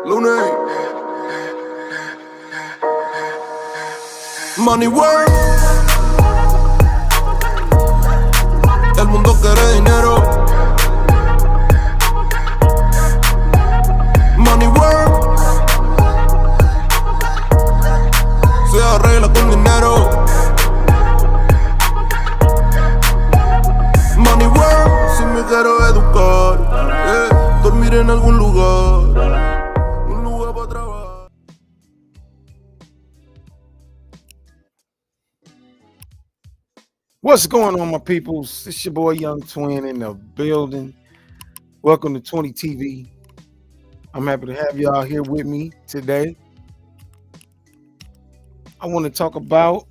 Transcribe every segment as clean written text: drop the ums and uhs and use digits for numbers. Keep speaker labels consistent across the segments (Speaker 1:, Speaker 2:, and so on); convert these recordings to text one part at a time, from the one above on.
Speaker 1: Lunes. Money work. El mundo quiere dinero. Money work. Se arregla con dinero. Money work. Si me quiero educar, dormir en algún lugar. Un lugar para trabajar.
Speaker 2: What's going on, my peoples? It's your boy Young Twin in the building. Welcome to 20 TV. I'm happy to have y'all here with me today. I want to talk about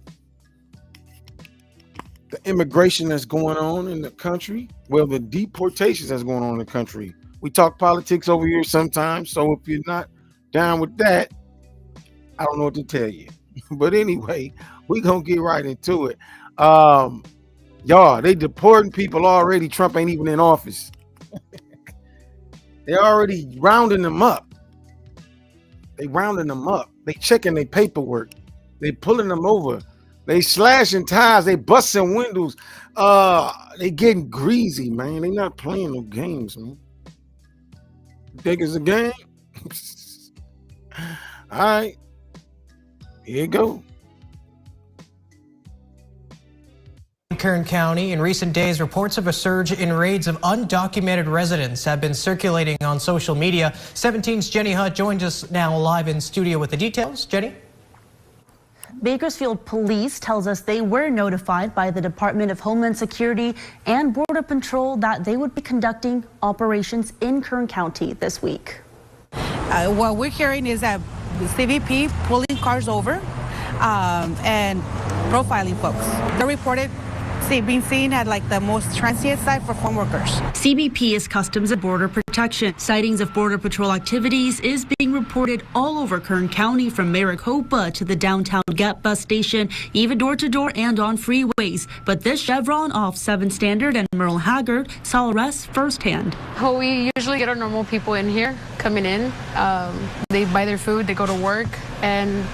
Speaker 2: the immigration that's going on in the country. Well, the deportations that's going on in the country. We talk politics over here sometimes, so if you're not down with that, I don't know what to tell you. But anyway, we're going to get right into it. Y'all, they deporting people already. Trump ain't even in office. They already rounding them up. They checking their paperwork. They pulling them over. They slashing tires. They busting windows. They getting greasy, man. They not playing no games, man. You think it's a game? All right. Here you go.
Speaker 3: Kern County. In recent days, reports of a surge in raids of undocumented residents have been circulating on social media. 17's Jenny Hutt joins us now live in studio with the details. Jenny?
Speaker 4: Bakersfield Police tells us they were notified by the Department of Homeland Security and Border Patrol that they would be conducting operations in Kern County this week.
Speaker 5: What we're hearing is that the CBP pulling cars over and profiling folks. They're reported being seen at like the most transient site for farm workers.
Speaker 4: CBP is Customs and Border Protection. Sightings of Border Patrol activities is being reported all over Kern County, from Maricopa to the downtown Gap bus station, even door to door and on freeways. But this Chevron off 7 Standard and Merle Haggard saw arrests firsthand.
Speaker 6: Well, we usually get our normal people in here coming in. They buy their food, they go to work, and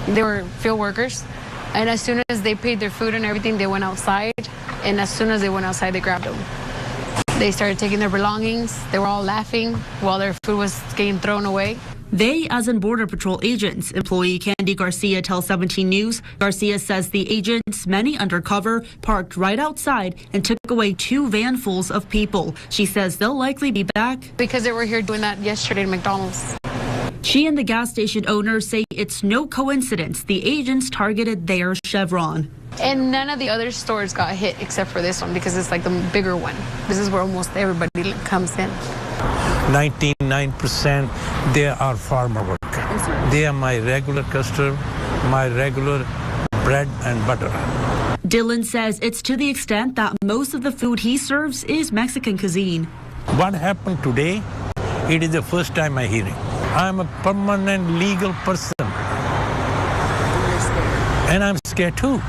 Speaker 6: they were field workers. And as soon as they paid their food and everything, they went outside. And as soon as they went outside, they grabbed them. They started taking their belongings. They were all laughing while their food was getting thrown away.
Speaker 4: They, as in Border Patrol agents. Employee Candy Garcia tells 17 News. Garcia says the agents, many undercover, parked right outside and took away 2 vanfuls of people. She says they'll likely be back
Speaker 6: because they were here doing that yesterday at McDonald's.
Speaker 4: She and the gas station owners say it's no coincidence the agents targeted their Chevron.
Speaker 6: And none of the other stores got hit except for this one, because it's like the bigger one. This is where almost everybody comes in.
Speaker 7: 99% they are farmer workers. They are my regular customer, my regular bread and butter.
Speaker 4: Dylan says it's to the extent that most of the food he serves is Mexican cuisine.
Speaker 7: What happened today, it is the first time I hear it. I'm a permanent legal person. And I'm scared too.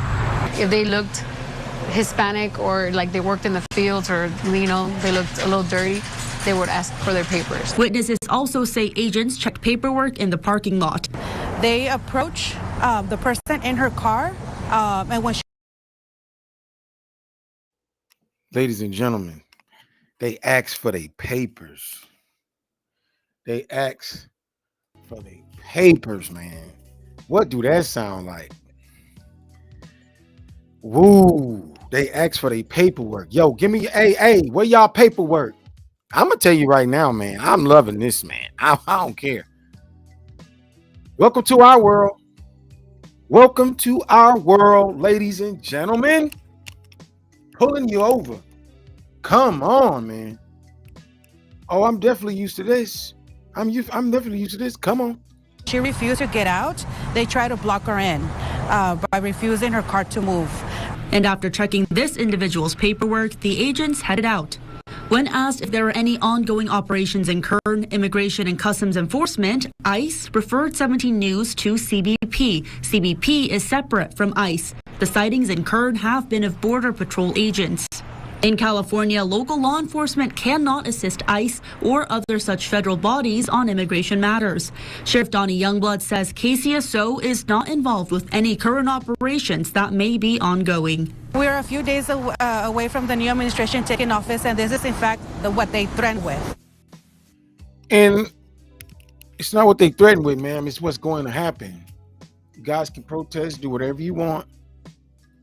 Speaker 6: If they looked Hispanic or like they worked in the fields, or, you know, they looked a little dirty, they would ask for their papers.
Speaker 4: Witnesses also say agents checked paperwork in the parking lot.
Speaker 5: They approach the person in her car, and when she...
Speaker 2: Ladies and gentlemen, they asked for their papers. They asked for their papers, man. What do that sound like? Woo, they asked for their paperwork. Yo, give me, hey, where y'all paperwork? I'm gonna tell you right now, man, I'm loving this, man. I don't care. Welcome to our world. Welcome to our world, ladies and gentlemen. Pulling you over. Come on, man. Oh, I'm definitely used to this. I'm definitely used to this. Come on.
Speaker 5: She refused to get out. They tried to block her in by refusing her car to move.
Speaker 4: And after checking this individual's paperwork, the agents headed out. When asked if there are any ongoing operations in Kern, Immigration and Customs Enforcement, ICE referred 17 News to CBP. CBP is separate from ICE. The sightings in Kern have been of Border Patrol agents. In California, local law enforcement cannot assist ICE or other such federal bodies on immigration matters. Sheriff Donnie Youngblood says KCSO is not involved with any current operations that may be ongoing.
Speaker 5: We are a few days away from the new administration taking office, and this is in fact what they threatened with.
Speaker 2: And it's not what they threatened with, ma'am. It's what's going to happen. You guys can protest, do whatever you want.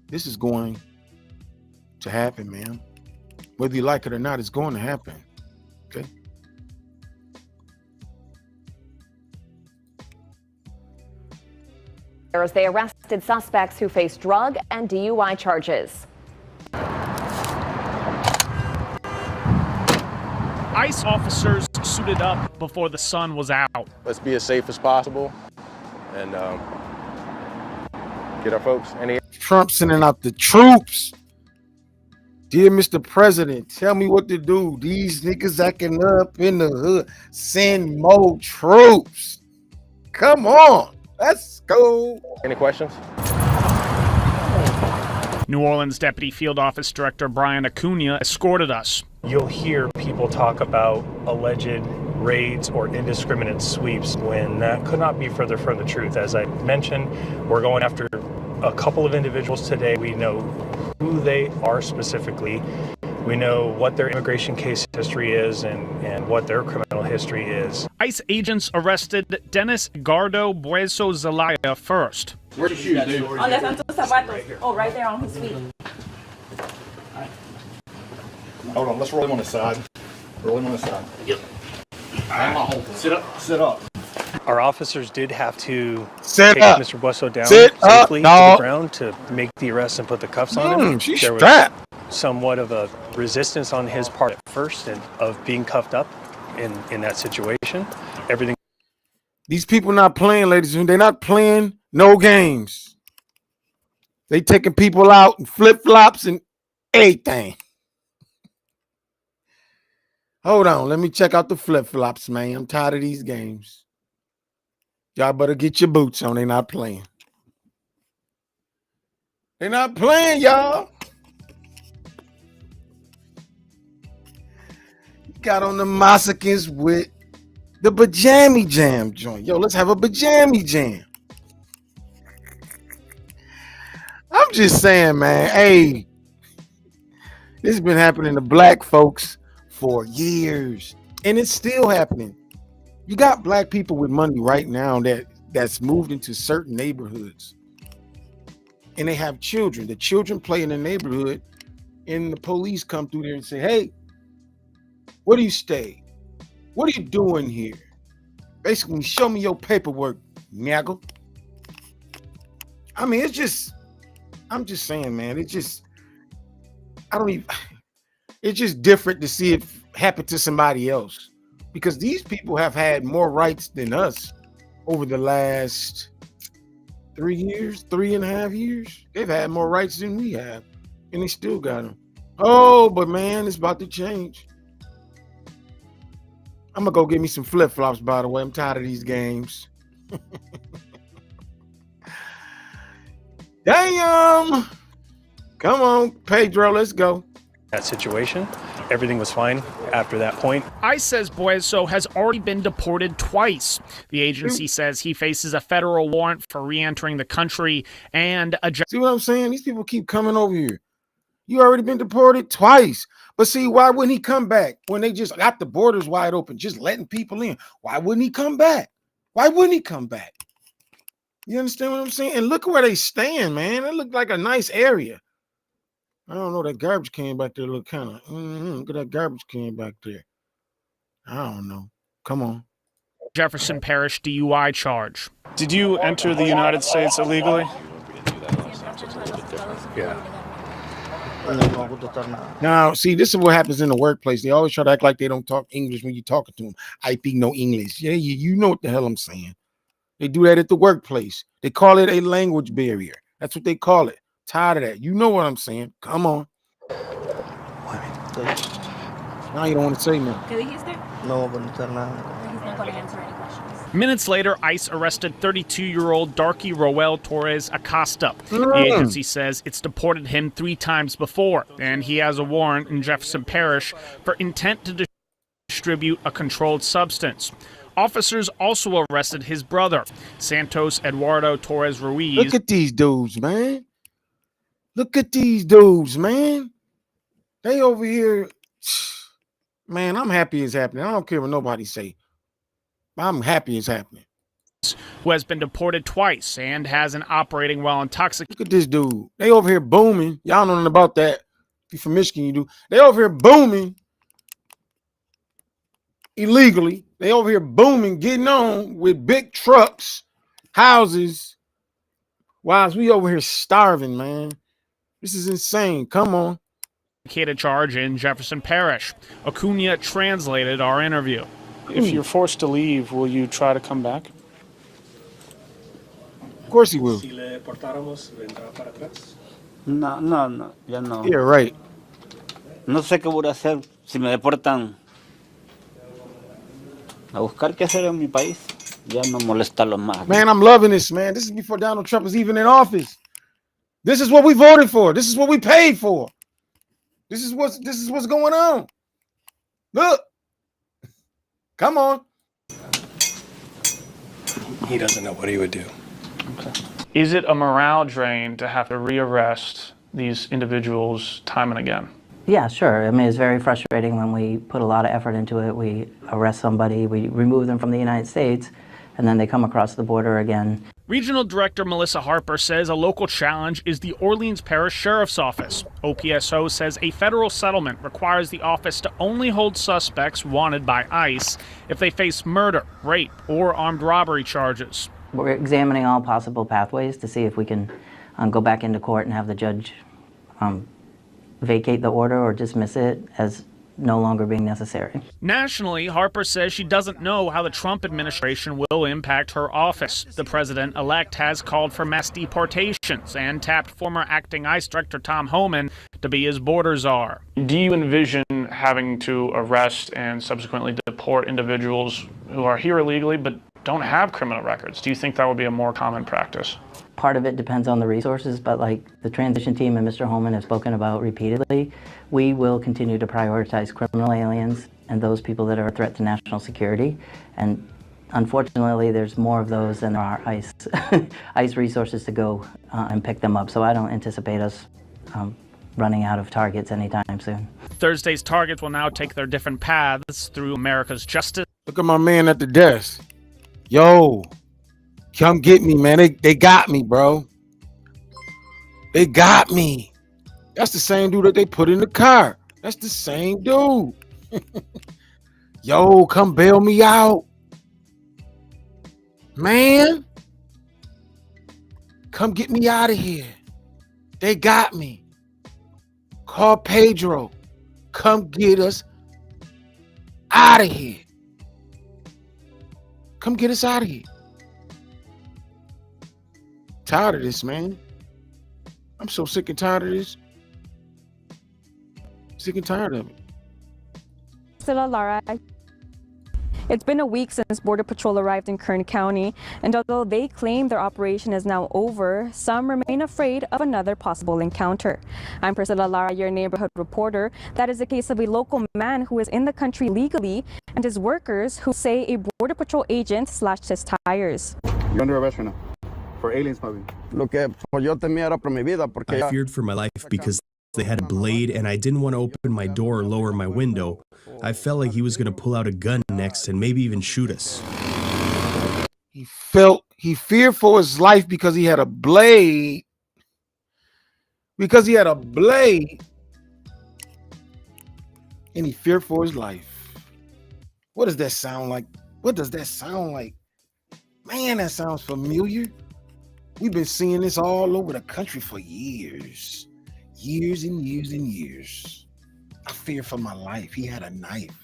Speaker 2: This is going to happen, ma'am. Whether you like it or not, it's going to happen. Okay.
Speaker 8: They arrested suspects who face drug and DUI charges.
Speaker 9: ICE officers suited up before the sun was out.
Speaker 10: Let's be as safe as possible and get our folks.
Speaker 2: Trump sending out the troops. Dear Mr. President, tell me what to do. These niggas acting up in the hood. Send more troops. Come on. Let's go.
Speaker 10: Any questions?
Speaker 9: New Orleans Deputy Field Office Director Brian Acuna escorted us.
Speaker 11: You'll hear people talk about alleged raids or indiscriminate sweeps when that could not be further from the truth. As I mentioned, we're going after a couple of individuals today. We know who they are specifically. We know what their immigration case history is and what their criminal history is.
Speaker 9: ICE agents arrested Dennis Gardo Bueso Zelaya first.
Speaker 12: Where's the shoes, dude? Oh, right there on his feet.
Speaker 13: Hold on, let's roll him on the side. Roll him on the side. Yep. Sit up. Sit up.
Speaker 11: Our officers did have to
Speaker 2: Sit
Speaker 11: take
Speaker 2: up.
Speaker 11: Mr. Bueso down
Speaker 2: Sit
Speaker 11: safely
Speaker 2: up. No.
Speaker 11: to the ground to make the arrest and put the cuffs on him.
Speaker 2: She's
Speaker 11: There was
Speaker 2: strapped.
Speaker 11: somewhat of a resistance on his part at first and of being cuffed up in that situation. Everything.
Speaker 2: These people not playing, ladies and gentlemen. They're not playing no games. They taking people out in flip-flops and everything. Hold on. Let me check out the flip-flops, man. I'm tired of these games. Y'all better get your boots on. They're not playing. They're not playing, y'all. Got on the Massacres with the Pajami Jam joint. Yo, let's have a Pajami Jam. I'm just saying, man. Hey, this has been happening to black folks for years, and it's still happening. You got black people with money right now that's moved into certain neighborhoods, and they have children. The children play in the neighborhood, and the police come through there and say, "Hey, where do you stay? What are you doing here? Basically, show me your paperwork, nigga." I mean, it's just, I'm just saying, man. It's just, it's just different to see it happen to somebody else, because these people have had more rights than us over the last 3 years, 3.5 years. They've had more rights than we have, and they still got them. Oh, but man, it's about to change. I'm gonna go get me some flip-flops, by the way. I'm tired of these games. Damn. Come on, Pedro, let's go.
Speaker 11: that situation. Everything was fine after that point.
Speaker 9: ICE says Bueso has already been deported twice. The agency says he faces a federal warrant for re-entering the country and a...
Speaker 2: See what I'm saying? These people keep coming over here. You already been deported twice. But see, why wouldn't he come back when they just got the borders wide open, just letting people in? Why wouldn't he come back? Why wouldn't he come back? You understand what I'm saying? And look where they stand, man. It looked like a nice area. I don't know, that garbage can back there look kind of, look at that garbage can back there. I don't know. Come on.
Speaker 9: Jefferson Parish DUI charge.
Speaker 14: Did you enter the United States illegally?
Speaker 2: Yeah. Now, see, this is what happens in the workplace. They always try to act like they don't talk English when you're talking to them. I speak no English. Yeah, you know what the hell I'm saying. They do that at the workplace. They call it a language barrier. That's what they call it. Tired of that. You know what I'm saying. Come on. Now you don't want to say nothing.
Speaker 12: ¿Qué dijiste? No, but he's not going to answer any questions.
Speaker 9: Minutes later, ICE arrested 32-year-old Darky Roel Torres Acosta. The agency says it's deported him 3 times before, and he has a warrant in Jefferson Parish for intent to distribute a controlled substance. Officers also arrested his brother, Santos Eduardo Torres Ruiz.
Speaker 2: Look at these dudes, man. Look at these dudes, man. They over here. Man, I'm happy it's happening. I don't care what nobody say. I'm happy it's happening.
Speaker 9: Who has been deported twice and has an operating while intoxicated.
Speaker 2: Look at this dude. They over here booming. Y'all know nothing about that. If you're from Michigan, you do. They over here booming illegally. They over here booming, getting on with big trucks, houses, whilst we over here starving, man. This is insane. Come on.
Speaker 9: Charge in Jefferson Parish. Acuna translated our interview.
Speaker 14: If you're forced to leave, will you try to come back?
Speaker 2: Of course he will.
Speaker 15: No, ya no.
Speaker 2: Yeah, right.
Speaker 15: No sé qué voy a hacer si me deportan. A buscar qué hacer en mi país. Ya no molestarlos más.
Speaker 2: Man, I'm loving this, man. This is before Donald Trump was even in office. This is what we voted for. This is what we paid for. This is what's going on. Look. Come on.
Speaker 16: He doesn't know what he would do.
Speaker 14: Okay. Is it a morale drain to have to rearrest these individuals time and again?
Speaker 17: Yeah, sure. I mean, it's very frustrating when we put a lot of effort into it. We arrest somebody, we remove them from the United States, and then they come across the border again.
Speaker 9: Regional Director Melissa Harper says a local challenge is the Orleans Parish Sheriff's Office. OPSO says a federal settlement requires the office to only hold suspects wanted by ICE if they face murder, rape, or armed robbery charges.
Speaker 17: We're examining all possible pathways to see if we can go back into court and have the judge vacate the order or dismiss it as no longer being necessary.
Speaker 9: Nationally, Harper says she doesn't know how the Trump administration will impact her office. The president-elect has called for mass deportations and tapped former acting ICE Director Tom Homan to be his border czar.
Speaker 14: Do you envision having to arrest and subsequently deport individuals who are here illegally but don't have criminal records? Do you think that would be a more common practice?
Speaker 17: Part of it depends on the resources, but like the transition team and Mr. Holman have spoken about repeatedly, we will continue to prioritize criminal aliens and those people that are a threat to national security. And unfortunately, there's more of those than there are ICE resources to go and pick them up. So I don't anticipate us running out of targets anytime soon.
Speaker 9: Thursday's targets will now take their different paths through America's justice.
Speaker 2: Look at my man at the desk. Yo. Come get me, man. They got me, bro. They got me. That's the same dude that they put in the car. That's the same dude. Yo, come bail me out. Man. Come get me out of here. They got me. Call Pedro. Come get us out of here. Come get us out of here. Tired of this, man. I'm so sick and tired of this. Sick and tired of it.
Speaker 18: Lara, it's been a week since Border Patrol arrived in Kern County, and although they claim their operation is now over, some remain afraid of another possible encounter. I'm Priscilla Lara, your neighborhood reporter. That is the case of a local man who is in the country legally and his workers who say a Border Patrol agent slashed his tires.
Speaker 19: You're under arrest right now. For alien smuggling.
Speaker 20: I feared for my life because they had a blade and I didn't want to open my door or lower my window. I felt like he was going to pull out a gun next and maybe even shoot us.
Speaker 2: He feared for his life because he had a blade. Because he had a blade. And he feared for his life. What does that sound like? What does that sound like? Man, that sounds familiar. We've been seeing this all over the country for years. Years and years and years. I fear for my life. He had a knife.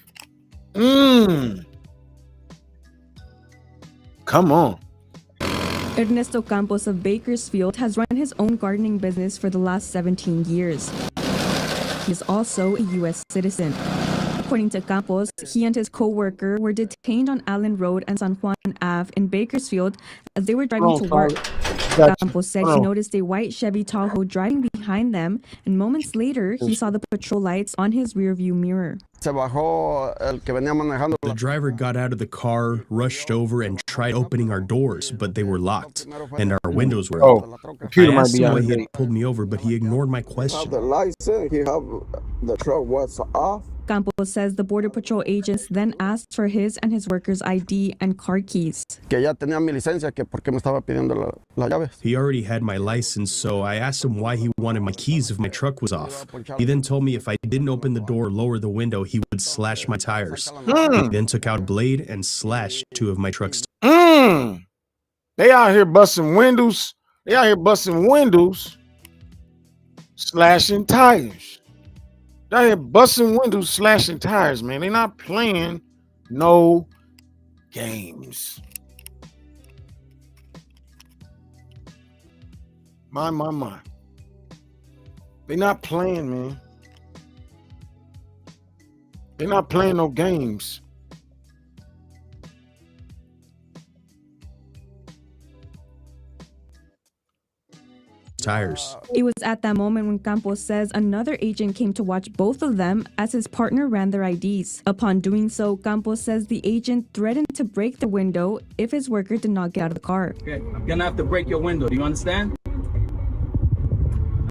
Speaker 2: Come on.
Speaker 18: Ernesto Campos of Bakersfield has run his own gardening business for the last 17 years. He's also a U.S. citizen. According to Campos, he and his co-worker were detained on Allen Road and San Juan Ave in Bakersfield as they were driving to work. Campos said he noticed a white Chevy Tahoe driving behind them, and moments later, he saw the patrol lights on his rearview mirror.
Speaker 20: The driver got out of the car, rushed over, and tried opening our doors, but they were locked, and our windows were up. I asked him why he had pulled me over, but he ignored my question.
Speaker 21: The license, the truck was off.
Speaker 18: Campos says the Border Patrol agents then asked for his and his workers' ID and car keys.
Speaker 20: He already had my license, so I asked him why he wanted my keys if my truck was off. He then told me if I didn't open the door or lower the window, he would slash my tires. He then took out a blade and slashed 2 of my trucks.
Speaker 2: They out here busting windows. They out here busting windows, slashing tires. They out here busting windows, slashing tires, man. They not playing no games. My. They not playing, man. They not playing no games.
Speaker 20: Tires.
Speaker 18: It was at that moment when Campos says another agent came to watch both of them as his partner ran their IDs. Upon doing so, Campos says the agent threatened to break the window if his worker did not get out of the car.
Speaker 22: Okay, I'm gonna have to break your window. Do you understand?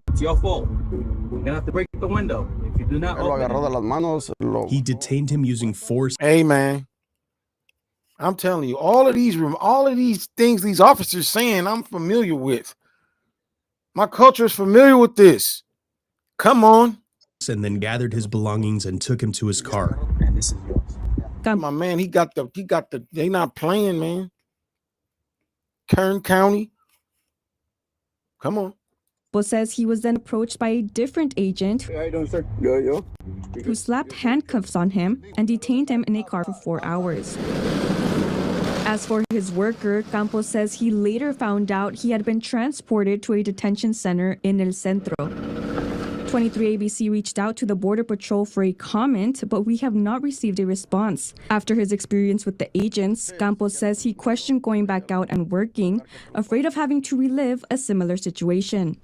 Speaker 22: It's your fault. I'm gonna have to break the window. If you do not open it.
Speaker 20: He detained him using force.
Speaker 2: Hey, man. I'm telling you, all of these things these officers saying, I'm familiar with. My culture is familiar with this. Come on.
Speaker 20: And then gathered his belongings and took him to his car.
Speaker 22: And this is yours.
Speaker 2: My man, he got the, they not playing, man. Kern County. Come on.
Speaker 18: Campos says he was then approached by a different agent who slapped handcuffs on him and detained him in a car for 4 hours. As for his worker, Campos says he later found out he had been transported to a detention center in El Centro. 23 ABC reached out to the Border Patrol for a comment, but we have not received a response. After his experience with the agents, Campos says he questioned going back out and working, afraid of having to relive a similar situation.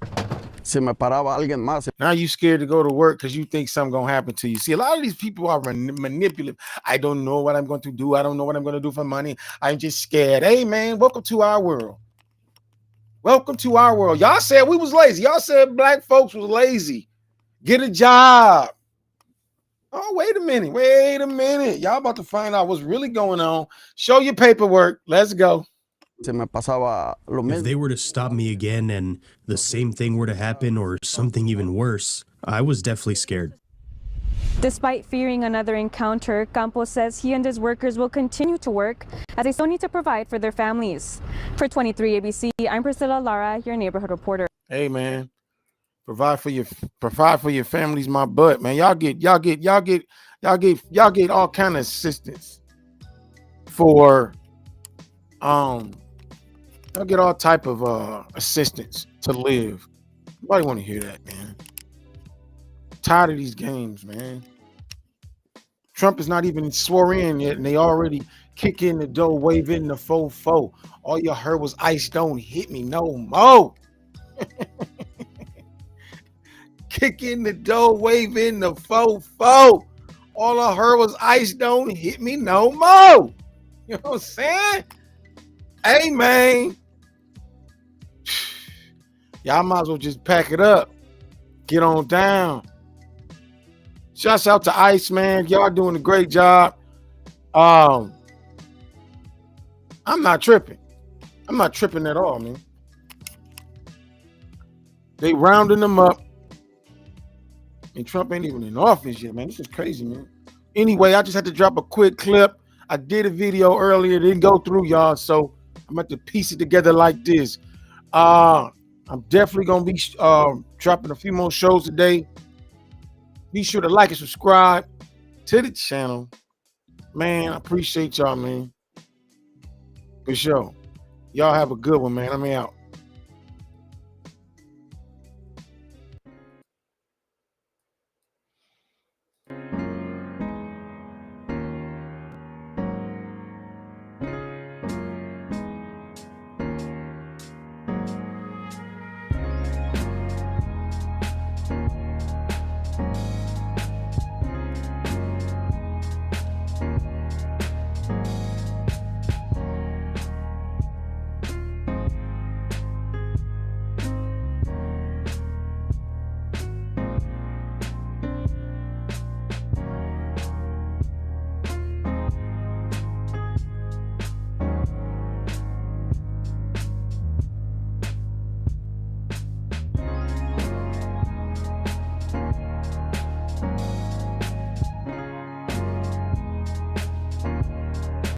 Speaker 2: Now you scared to go to work because you think something gonna happen to you. See, a lot of these people are manipulative. I don't know what I'm going to do. I don't know what I'm going to do for money. I'm just scared. Hey, man, welcome to our world. Welcome to our world. Y'all said we was lazy. Y'all said black folks was lazy. Get a job. Oh, wait a minute. Wait a minute. Y'all about to find out what's really going on. Show your paperwork. Let's go.
Speaker 20: If they were to stop me again and the same thing were to happen or something even worse, I was definitely scared.
Speaker 18: Despite fearing another encounter, Campos says he and his workers will continue to work as they still need to provide for their families. For 23 ABC, I'm Priscilla Lara, your neighborhood reporter.
Speaker 2: Hey, man, provide for your families, my butt, man. Y'all get all kind of assistance for y'all get all type of assistance to live. Nobody want to hear that, man. Tired of these games, man. Trump is not even swore in yet, and they already kick in the door, wave in the fofo. All you heard was ice don't hit me no more. Kick in the door, wave in the fofo. All I heard was ice don't hit me no more. You know what I'm saying? Hey, man. Y'all might as well just pack it up. Get on down. Shouts out to Ice, man. Y'all doing a great job. I'm not tripping. I'm not tripping at all, man. They rounding them up. And Trump ain't even in office yet, man. This is crazy, man. Anyway, I just had to drop a quick clip. I did a video earlier. It didn't go through, y'all. So I'm about to piece it together like this. I'm definitely going to be dropping a few more shows today. Be sure to like and subscribe to the channel. Man, I appreciate y'all, man. For sure. Y'all have a good one, man. I'm out.